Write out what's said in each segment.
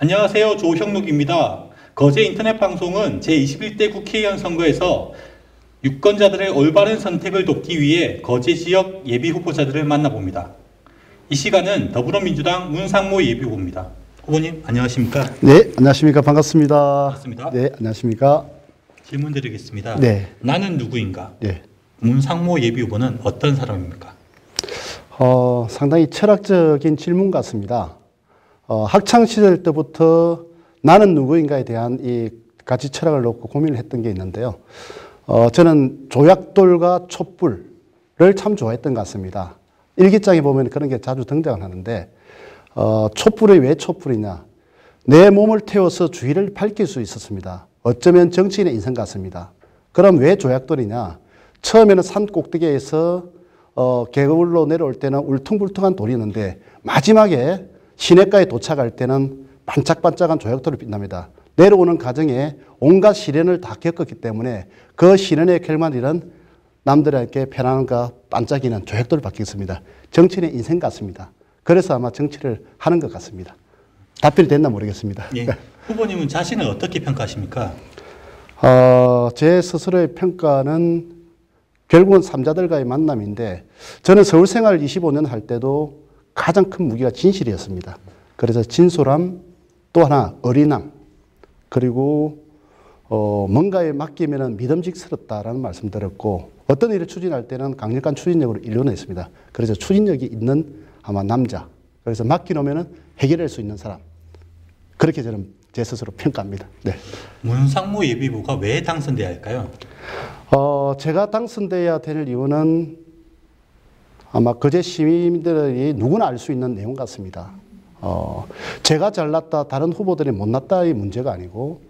안녕하세요. 조형록입니다. 거제 인터넷 방송은 제21대 국회의원 선거에서 유권자들의 올바른 선택을 돕기 위해 거제 지역 예비 후보자들을 만나봅니다. 이 시간은 더불어민주당 문상모 예비후보입니다. 후보님 안녕하십니까? 네, 안녕하십니까? 반갑습니다. 반갑습니다. 네, 안녕하십니까? 질문 드리겠습니다. 네. 나는 누구인가? 네. 문상모 예비후보는 어떤 사람입니까? 상당히 철학적인 질문 같습니다. 학창 시절 때부터 나는 누구인가에 대한 이 가치 철학을 놓고 고민을 했던 게 있는데요. 저는 조약돌과 촛불을 참 좋아했던 것 같습니다. 일기장에 보면 그런 게 자주 등장을 하는데, 촛불이 왜 촛불이냐? 내 몸을 태워서 주위를 밝힐 수 있었습니다. 어쩌면 정치인의 인생 같습니다. 그럼 왜 조약돌이냐? 처음에는 산 꼭대기에서 계곡으로 내려올 때는 울퉁불퉁한 돌이 있는데 마지막에 시냇가에 도착할 때는 반짝반짝한 조약돌이 빛납니다. 내려오는 과정에 온갖 시련을 다 겪었기 때문에 그 시련의 결말이란 남들에게 편안함과 반짝이는 조약돌을 받겠습니다. 정치인의 인생 같습니다. 그래서 아마 정치를 하는 것 같습니다. 답변이 됐나 모르겠습니다. 예. 후보님은 자신을 어떻게 평가하십니까? 제 스스로의 평가는 결국은 삼자들과의 만남인데, 저는 서울 생활 25년 할 때도 가장 큰 무기가 진실이었습니다. 그래서 진솔함, 또 하나 어린함, 그리고 뭔가에 맡기면 믿음직스럽다라는 말씀 드렸고, 어떤 일을 추진할 때는 강력한 추진력으로 이루어냈습니다. 그래서 추진력이 있는 아마 남자, 그래서 맡겨놓으면 해결할 수 있는 사람, 그렇게 저는 제 스스로 평가합니다. 네. 문상모 예비후보가 왜 당선돼야 할까요? 제가 당선돼야 될 이유는 아마 거제 시민들이 누구나 알 수 있는 내용 같습니다. 제가 잘났다, 다른 후보들이 못났다의 문제가 아니고,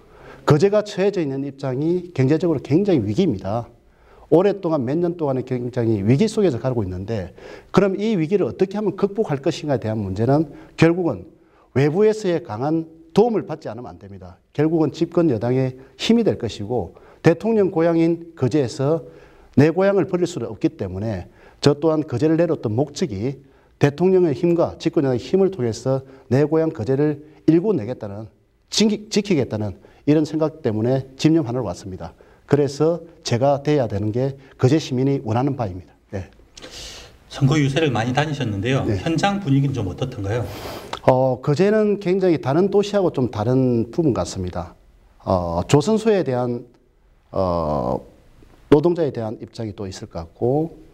거제가 처해져 있는 입장이 경제적으로 굉장히 위기입니다. 오랫동안 몇 년 동안의 굉장히 위기 속에서 가고 있는데, 그럼 이 위기를 어떻게 하면 극복할 것인가에 대한 문제는 결국은 외부에서의 강한 도움을 받지 않으면 안 됩니다. 결국은 집권 여당의 힘이 될 것이고, 대통령 고향인 거제에서 내 고향을 버릴 수는 없기 때문에 저 또한 거제를 내렸던 목적이 대통령의 힘과 집권 여당의 힘을 통해서 내 고향 거제를 일궈내겠다는, 지키겠다는 이런 생각 때문에 집념 하나로 왔습니다. 그래서 제가 돼야 되는 게 거제 시민이 원하는 바입니다. 네. 선거 유세를 많이 다니셨는데요. 네. 현장 분위기는 좀 어떻던가요? 거제는 굉장히 다른 도시하고 좀 다른 부분 같습니다. 조선소에 대한 노동자에 대한 입장이 또 있을 것 같고,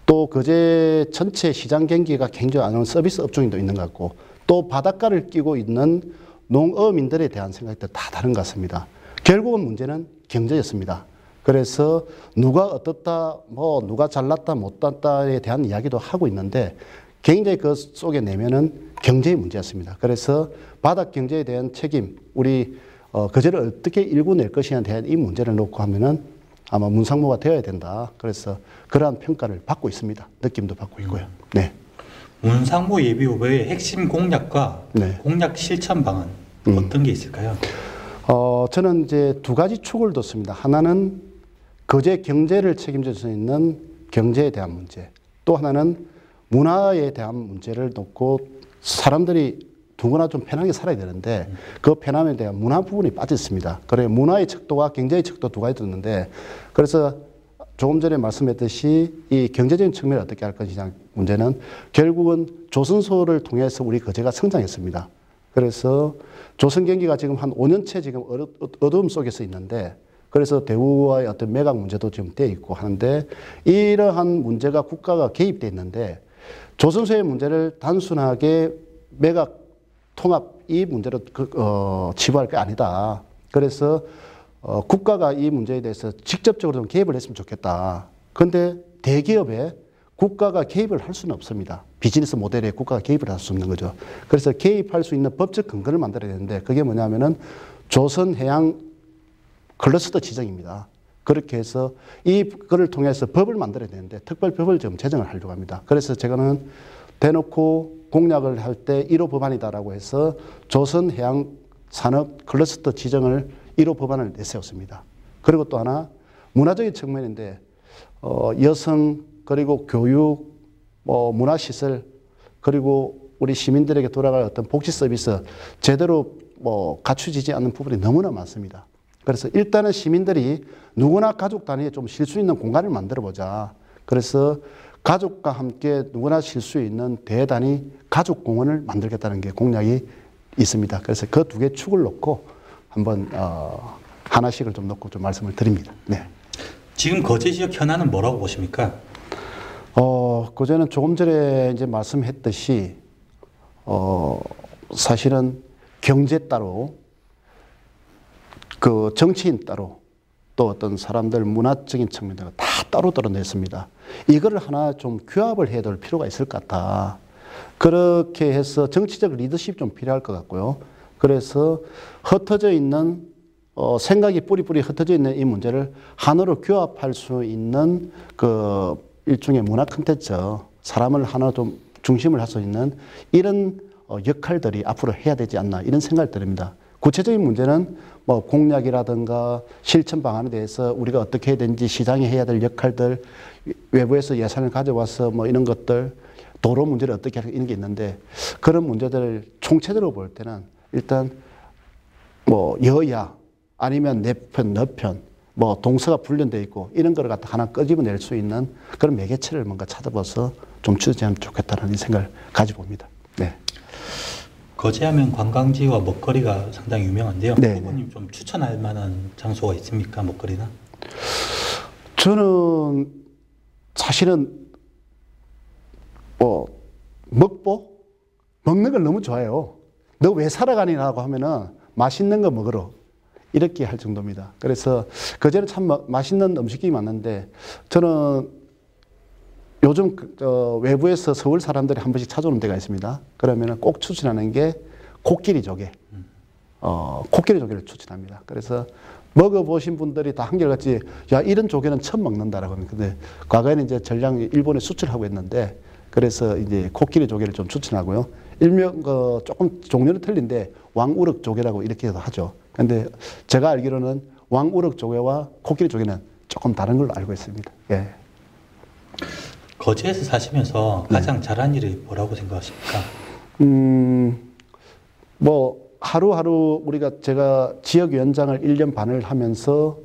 또 거제 전체 시장 경기가 굉장히 안 좋은 서비스 업종도 있는 것 같고, 또 바닷가를 끼고 있는 농어민들에 대한 생각도 다 다른 것 같습니다. 결국은 문제는 경제였습니다. 그래서 누가 어떻다, 누가 잘났다, 못났다에 대한 이야기도 하고 있는데, 굉장히 그 속에 내면은 경제의 문제였습니다. 그래서 바닥 경제에 대한 책임, 우리 거제를 어떻게 일궈낼 것이냐에 대한 이 문제를 놓고 하면은 아마 문상모가 되어야 된다. 그래서 그러한 평가를 받고 있습니다. 느낌도 받고 있고요. 네. 문상모 예비후보의 핵심 공약과 네. 공약 실천 방안 어떤 게 있을까요? 저는 이제 두 가지 축을 뒀습니다. 하나는 거제 경제를 책임질 수 있는 경제에 대한 문제, 또 하나는 문화에 대한 문제를 놓고 사람들이 누구나 좀 편하게 살아야 되는데 그 편함에 대한 문화 부분이 빠졌습니다. 그래 문화의 척도와 경제의 척도 두 가지 뒀는데, 그래서 조금 전에 말씀했듯이 이 경제적인 측면을 어떻게 할 것이냐 문제는 결국은 조선소를 통해서 우리 거제가 성장했습니다. 그래서 조선 경기가 지금 한 5년째 지금 어두움 속에서 있는데, 그래서 대우와의 어떤 매각 문제도 지금 돼 있고 하는데, 이러한 문제가 국가가 개입돼 있는데 조선소의 문제를 단순하게 매각 통합 이 문제로 치부할 게 아니다. 그래서 국가가 이 문제에 대해서 직접적으로 좀 개입을 했으면 좋겠다. 그런데 대기업에 국가가 개입을 할 수는 없습니다. 비즈니스 모델에 국가가 개입을 할 수 없는 거죠. 그래서 개입할 수 있는 법적 근거를 만들어야 되는데, 그게 뭐냐면은 조선해양 클러스터 지정입니다. 그렇게 해서 이거를 통해서 법을 만들어야 되는데 특별법을 좀 제정을 하려고 합니다. 그래서 제가는 대놓고 공약을 할 때 1호 법안이다라고 해서 조선해양산업 클러스터 지정을 1호 법안을 내세웠습니다. 그리고 또 하나 문화적인 측면인데, 여성 그리고 교육, 문화시설, 그리고 우리 시민들에게 돌아갈 어떤 복지 서비스 제대로 뭐 갖추지지 않는 부분이 너무나 많습니다. 그래서 일단은 시민들이 누구나 가족 단위에 좀 쉴 수 있는 공간을 만들어 보자. 그래서 가족과 함께 누구나 쉴 수 있는 대단위 가족 공원을 만들겠다는 게 공약이 있습니다. 그래서 그 두 개 축을 놓고 한번 하나씩을 좀 놓고 좀 말씀을 드립니다. 네. 지금 거제 지역 현안은 뭐라고 보십니까? 그제는 조금 전에 이제 말씀했듯이 사실은 경제 따로 그 정치인 따로 또 어떤 사람들 문화적인 측면들 다 따로 떨어냈습니다. 이거를 하나 좀 규합을 해야 될 필요가 있을 것 같다. 그렇게 해서 정치적 리더십이 좀 필요할 것 같고요. 그래서 흩어져 있는 생각이 뿌리뿌리 흩어져 있는 이 문제를 하나로 규합할 수 있는 그 일종의 문화 콘텐츠, 사람을 하나 좀 중심을 할 수 있는 이런 역할들이 앞으로 해야 되지 않나 이런 생각이 듭니다. 구체적인 문제는 뭐 공약이라든가 실천 방안에 대해서 우리가 어떻게 해야 되는지 시장이 해야 될 역할들, 외부에서 예산을 가져와서 뭐 이런 것들, 도로 문제를 어떻게 하는 이런 게 있는데 그런 문제들을 총체적으로 볼 때는 일단 뭐 여야 아니면 내 편, 너 편, 뭐 동서가 분련되어 있고 이런 거를 갖다 하나 끄집어낼 수 있는 그런 매개체를 뭔가 찾아봐서 좀 추진하면 좋겠다는 생각을 가지고 봅니다. 네. 거제하면 관광지와 먹거리가 상당히 유명한데요. 네. 후보님 좀 추천할 만한 장소가 있습니까? 먹거리나? 저는 사실은 먹는 걸 너무 좋아해요. 너 왜 살아가니라고 하면은 맛있는 거 먹으러 이렇게 할 정도입니다. 그래서 거제는 참 맛있는 음식이 많은데 저는 요즘 외부에서 서울 사람들이 한 번씩 찾아오는 데가 있습니다. 그러면 꼭 추천하는 게 코끼리 조개. 코끼리 조개를 추천합니다. 그래서 먹어보신 분들이 다 한결같이 야 이런 조개는 처음 먹는다라고 합니다. 근데 과거에는 이제 전량 일본에 수출하고 있는데 그래서 이제 코끼리 조개를 좀 추천하고요. 일명 조금 종류는 틀린데 왕우럭 조개라고 이렇게도 하죠. 근데 제가 알기로는 왕우럭 조개와 코끼리 조개는 조금 다른 걸로 알고 있습니다. 예. 거제에서 사시면서 가장 잘한 일이 뭐라고 생각하십니까? 뭐 하루하루 제가 지역위원장을 1년 반을 하면서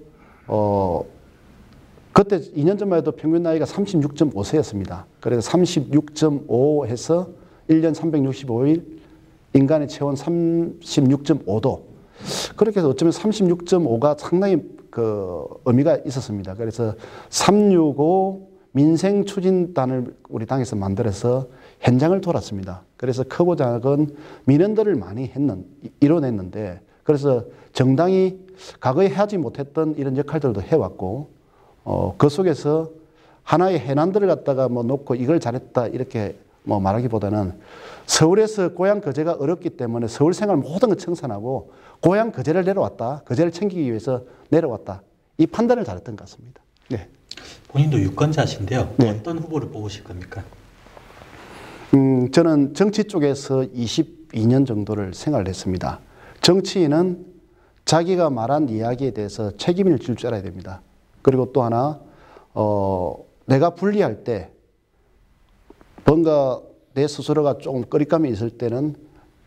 그때 2년 전만 해도 평균 나이가 36.5세였습니다. 그래서 36.5 해서 1년 365일 인간의 체온 36.5도. 그렇게 해서 어쩌면 36.5가 상당히 그 의미가 있었습니다. 그래서 365 민생추진단을 우리 당에서 만들어서 현장을 돌았습니다. 그래서 크고 작은 민원들을 많이 이뤄냈는데 그래서 정당이 과거에 하지 못했던 이런 역할들도 해왔고 그 속에서 하나의 해난들을 갖다가 뭐 놓고 이걸 잘했다 이렇게 뭐 말하기보다는 서울에서 고향 거제가 어렵기 때문에 서울 생활 모든 걸 청산하고 고향 거제를 내려왔다. 거제를 챙기기 위해서 내려왔다. 이 판단을 잘했던 것 같습니다. 네. 본인도 유권자신데요. 네. 어떤 후보를 뽑으실 겁니까? 저는 정치 쪽에서 22년 정도를 생활을 했습니다. 정치인은 자기가 말한 이야기에 대해서 책임을 질 줄 알아야 됩니다. 그리고 또 하나 내가 불리할 때 뭔가 내 스스로가 조금 꺼리감이 있을 때는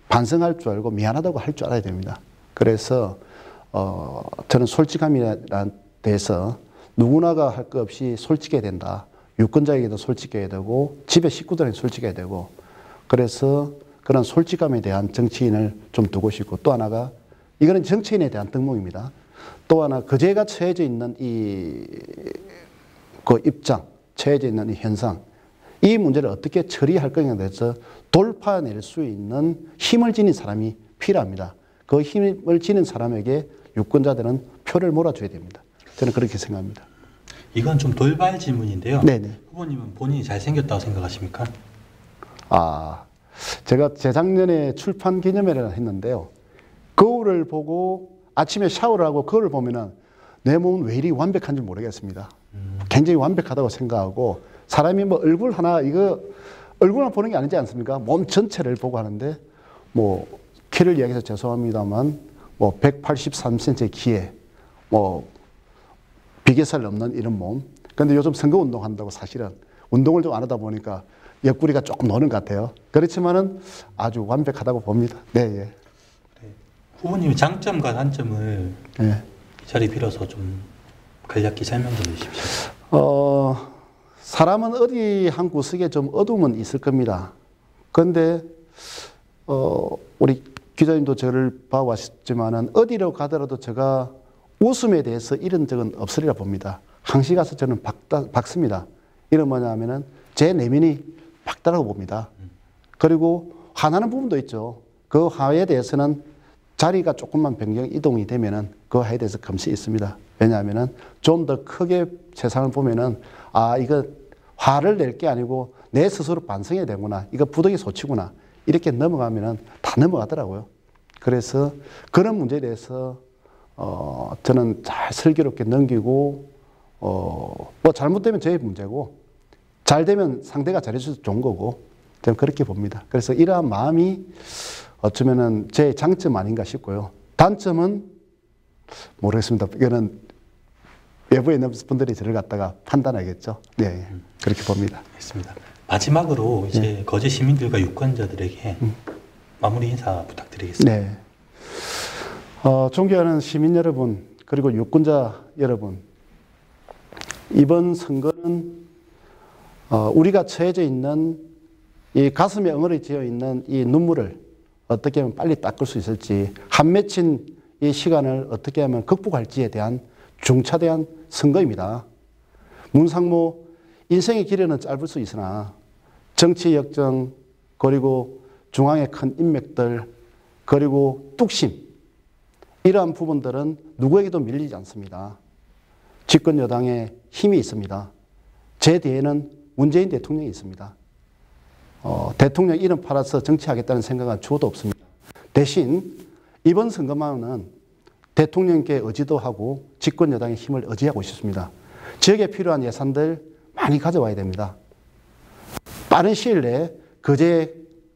반성할 줄 알고 미안하다고 할 줄 알아야 됩니다. 그래서 저는 솔직함에 대해서 누구나가 할 것 없이 솔직해야 된다. 유권자에게도 솔직해야 되고 집에 식구들에게 솔직해야 되고 그래서 그런 솔직함에 대한 정치인을 좀 두고 싶고 또 하나가 이거는 정치인에 대한 등목입니다. 또 하나 거제가 처해져 있는 그 입장, 처해져 있는 이 현상 이 문제를 어떻게 처리할 거냐에 대해서 돌파낼 수 있는 힘을 지닌 사람이 필요합니다. 그 힘을 지닌 사람에게 유권자들은 표를 몰아줘야 됩니다. 저는 그렇게 생각합니다. 이건 좀 돌발 질문인데요. 네네. 후보님은 본인이 잘생겼다고 생각하십니까? 제가 재작년에 출판 기념회를 했는데요. 거울을 보고 아침에 샤워를 하고 거울을 보면은 내 몸은 왜 이리 완벽한지 모르겠습니다. 굉장히 완벽하다고 생각하고 사람이 뭐 얼굴 하나 얼굴만 보는 게 아니지 않습니까? 몸 전체를 보고 하는데 뭐 키를 이야기해서 죄송합니다만 뭐 183cm 키에 뭐 비계살 넘는 이런 몸. 근데 요즘 선거 운동한다고 사실은 운동을 좀 안 하다 보니까 옆구리가 조금 노는 것 같아요. 그렇지만은 아주 완벽하다고 봅니다. 네, 예. 네. 후보님의 장점과 단점을 네. 이 자리 빌어서 좀 간략히 설명 좀 해주십시오. 사람은 어디 한 구석에 좀 어둠은 있을 겁니다. 그런데 우리 기자님도 저를 봐왔지만은 어디로 가더라도 제가 웃음에 대해서 잃은 적은 없으리라 봅니다. 항시 가서 저는 박습니다. 이런 뭐냐면은 제 내면이 밝다라고 봅니다. 그리고 화나는 부분도 있죠. 그 화에 대해서는 자리가 조금만 변경 이동이 되면은 그 화에 대해서 금시 있습니다. 왜냐하면은 좀 더 크게 세상을 보면은 아, 이거 화를 낼 게 아니고 내 스스로 반성해야 되구나. 이거 부득이 소치구나. 이렇게 넘어가면은 다 넘어가더라고요. 그래서 그런 문제에 대해서 저는 잘 슬기롭게 넘기고 뭐 잘못되면 저의 문제고 잘 되면 상대가 잘해줘서 좋은 거고 저는 그렇게 봅니다. 그래서 이러한 마음이 어쩌면은 제 장점 아닌가 싶고요. 단점은 모르겠습니다. 이거는 외부에 있는 분들이 저를 갖다가 판단하겠죠. 네, 그렇게 봅니다. 알겠습니다. 마지막으로 이제 거제 시민들과 유권자들에게 마무리 인사 부탁드리겠습니다. 네. 존경하는 시민 여러분, 그리고 유권자 여러분, 이번 선거는 우리가 처해져 있는 이 가슴에 엉어리져 있는 이 눈물을 어떻게 하면 빨리 닦을 수 있을지, 한 맺힌 이 시간을 어떻게 하면 극복할지에 대한 중차대한 선거입니다. 문상무 인생의 길에는 짧을 수 있으나 정치 역정, 그리고 중앙의 큰 인맥들, 그리고 뚝심, 이러한 부분들은 누구에게도 밀리지 않습니다. 집권 여당에 힘이 있습니다. 제 뒤에는 문재인 대통령이 있습니다. 대통령 이름 팔아서 정치하겠다는 생각은 주어도 없습니다. 대신 이번 선거만은 대통령께 의지도 하고 집권 여당의 힘을 의지하고 싶습니다. 지역에 필요한 예산들 많이 가져와야 됩니다. 빠른 시일 내에 거제에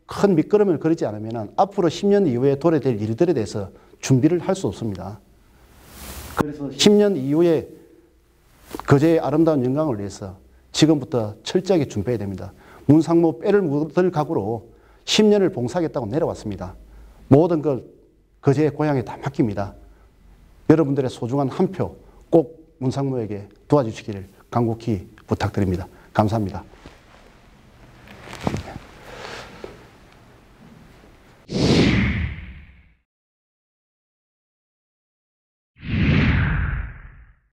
큰 밑거름을 그리지 않으면 앞으로 10년 이후에 도래될 일들에 대해서 준비를 할 수 없습니다. 그래서 10년 이후에 거제의 아름다운 영광을 위해서 지금부터 철저하게 준비해야 됩니다. 문상무 뼈를 묻을 각오로 10년을 봉사하겠다고 내려왔습니다. 모든 걸 거제의 고향에 다 맡깁니다. 여러분들의 소중한 한 표 꼭 문상무에게 도와주시기를 간곡히 부탁드립니다. 감사합니다.